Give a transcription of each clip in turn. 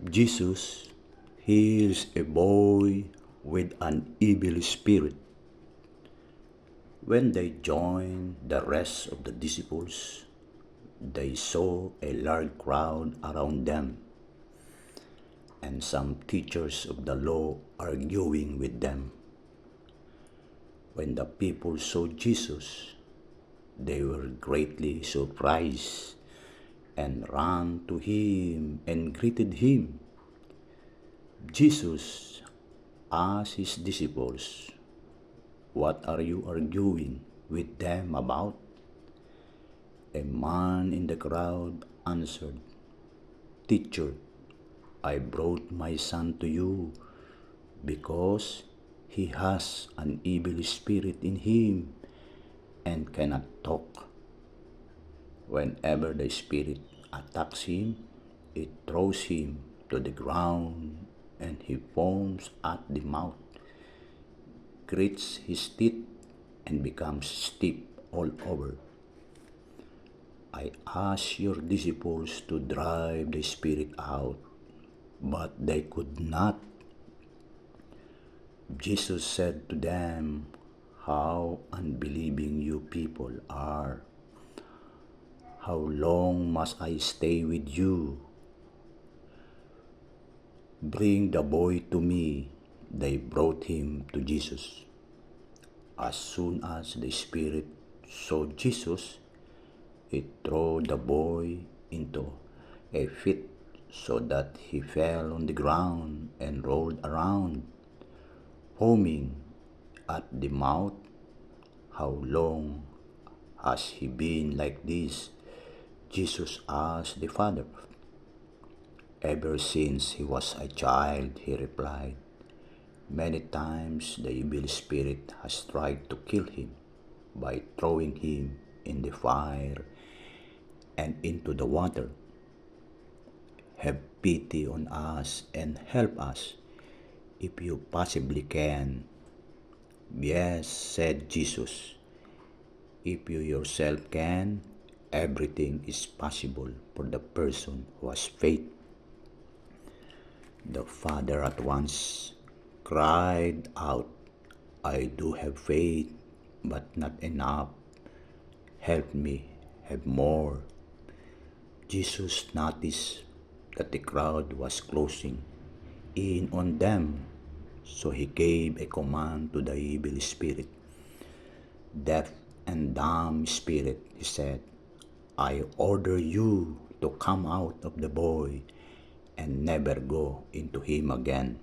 Jesus heals a boy with an evil spirit. When they joined the rest of the disciples, they saw a large crowd around them, and some teachers of the law arguing with them. When the people saw Jesus, they were greatly surprised and ran to him and greeted him. Jesus asked his disciples, "What are you arguing with them about?" A man in the crowd answered, "Teacher, I brought my son to you because he has an evil spirit in him and cannot talk. Whenever the spirit attacks him, it throws him to the ground and he foams at the mouth, grits his teeth, and becomes stiff all over. I asked your disciples to drive the spirit out, but they could not." Jesus said to them, "How unbelieving you people are! How long must I stay with you? Bring the boy to me." They brought him to Jesus. As soon as the spirit saw Jesus, it threw the boy into a fit so that he fell on the ground and rolled around, foaming at the mouth. "How long has he been like this?" Jesus asked the father. "Ever since he was a child," he replied. "Many times the evil spirit has tried to kill him by throwing him in the fire and into the water. Have pity on us and help us if you possibly can." "Yes," said Jesus. "If you yourself can, everything is possible for the person who has faith." The father at once cried out, "I do have faith, but not enough. Help me have more." Jesus noticed that the crowd was closing in on them, so he gave a command to the evil spirit. "Deaf and dumb spirit," he said, "I order you to come out of the boy and never go into him again."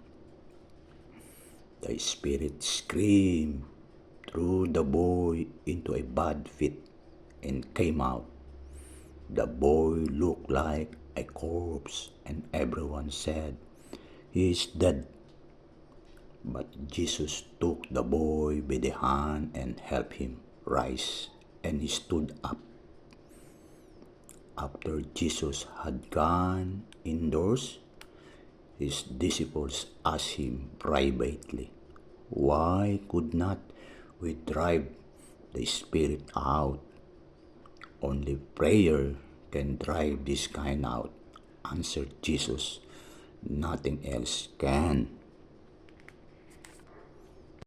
The spirit screamed, threw the boy into a bad fit, and came out. The boy looked like a corpse, and everyone said, "He is dead." But Jesus took the boy by the hand and helped him rise, and he stood up. After Jesus had gone indoors, his disciples asked him privately, "Why could not we drive the spirit out?" "Only prayer can drive this kind out," answered Jesus. "Nothing else can."